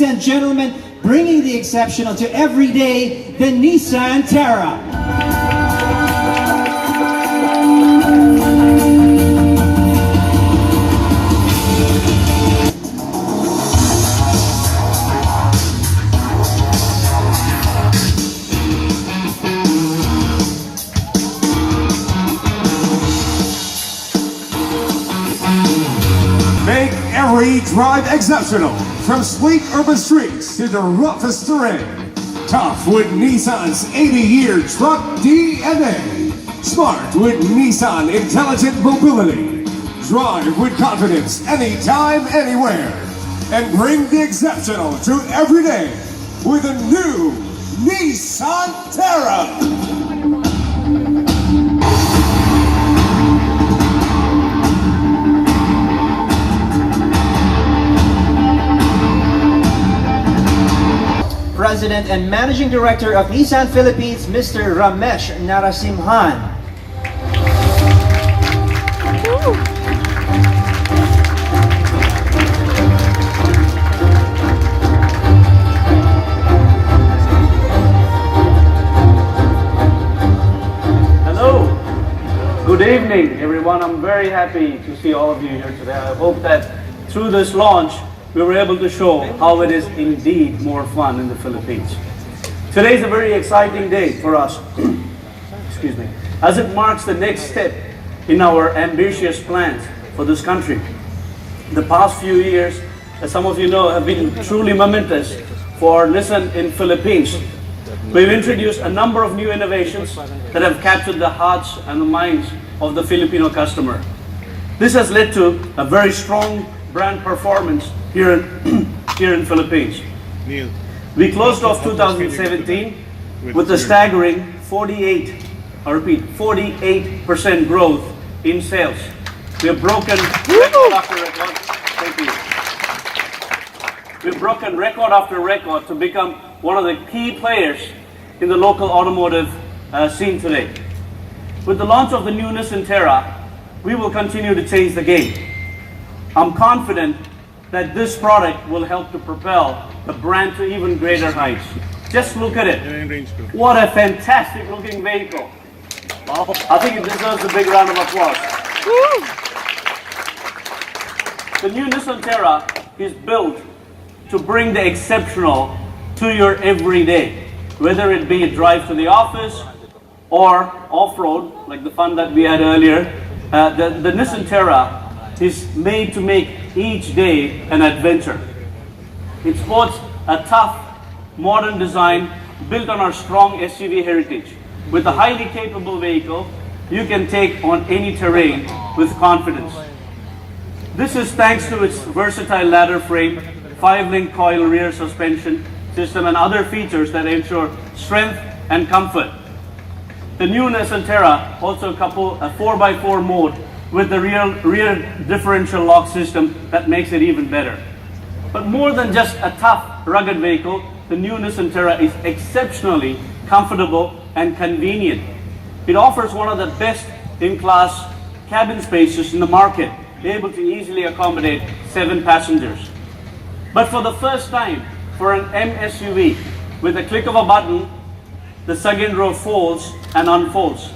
ladies and gentlemen, bringing the exceptional to every day, the Nissan Terra. Make every drive exceptional, from sleek urban streets to the roughest terrain. Tough with Nissan's 80-year truck DNA. Smart with Nissan Intelligent Mobility. Drive with confidence anytime, anywhere. And bring the exceptional to every day with a new Nissan Terra. President and Managing Director of Nissan Philippines, Mr. Ramesh Narasimhan. Hello. Good evening, everyone. I'm very happy to see all of you here today. I hope that through this launch, we were able to show how it is indeed more fun in the Philippines. Today is a very exciting day for us, excuse me, as it marks the next step in our ambitious plans for this country. The past few years, as some of you know, have been truly momentous for Nissan in Philippines. We've introduced a number of new innovations that have captured the hearts and the minds of the Filipino customer. This has led to a very strong brand performance here in Philippines. We closed off 2017 with a staggering 48% growth in sales. We have broken record after record. Thank you. We've broken record after record to become one of the key players in the local automotive scene today. With the launch of the new Nissan Terra, we will continue to change the game. I'm confident that this product will help to propel the brand to even greater heights. Just look at it. What a fantastic looking vehicle. I think it deserves a big round of applause. The new Nissan Terra is built to bring the exceptional to your everyday, whether it be a drive to the office or off-road, like the fun that we had earlier. The Nissan Terra is made to make each day an adventure. It sports a tough, modern design built on our strong SUV heritage. With a highly capable vehicle, you can take on any terrain with confidence. This is thanks to its versatile ladder frame, 5-link coil rear suspension system, and other features that ensure strength and comfort. The new Nissan Terra also couple a 4x4 mode with the rear differential lock system that makes it even better. But more than just a tough, rugged vehicle, the new Nissan Terra is exceptionally comfortable and convenient. It offers one of the best in-class cabin spaces in the market, able to easily accommodate 7 passengers. But for the first time, for an MSUV, with a click of a button, the second row folds and unfolds.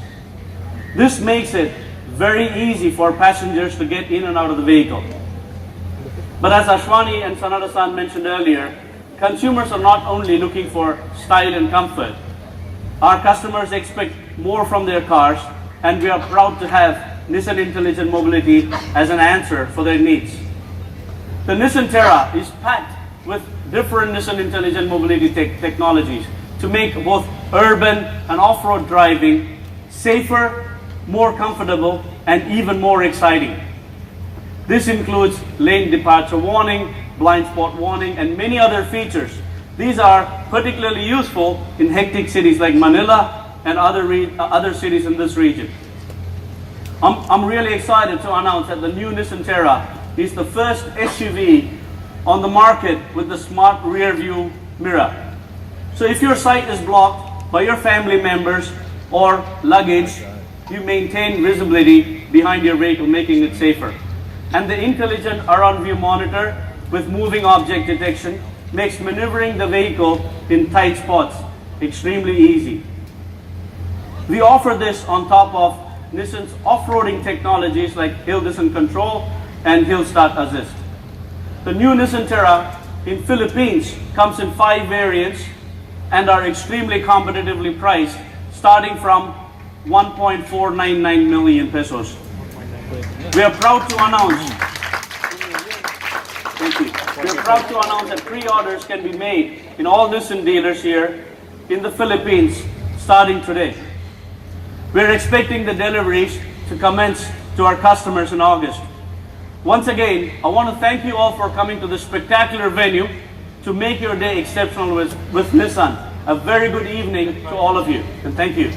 This makes it very easy for passengers to get in and out of the vehicle. But as Ashwani and Sanada-san mentioned earlier, consumers are not only looking for style and comfort. Our customers expect more from their cars, and we are proud to have Nissan Intelligent Mobility as an answer for their needs. The Nissan Terra is packed with different Nissan Intelligent Mobility technologies to make both urban and off-road driving safer, more comfortable, and even more exciting. This includes lane departure warning, blind spot warning, and many other features. These are particularly useful in hectic cities like Manila and other cities in this region. I'm really excited to announce that the new Nissan Terra is the first SUV on the market with the smart rear view mirror. So if your sight is blocked by your family members or luggage, you maintain visibility behind your vehicle, making it safer. And the intelligent around view monitor with moving object detection makes maneuvering the vehicle in tight spots extremely easy. We offer this on top of Nissan's off-roading technologies like hill descent control and hill start assist. The new Nissan Terra in Philippines comes in 5 variants and are extremely competitively priced, starting from 1.499 million pesos. We are proud to announce, thank you. We are proud to announce that pre-orders can be made in all Nissan dealers here in the Philippines starting today. We are expecting the deliveries to commence to our customers in August. Once again, I want to thank you all for coming to this spectacular venue to make your day exceptional with Nissan. A very good evening to all of you, and thank you.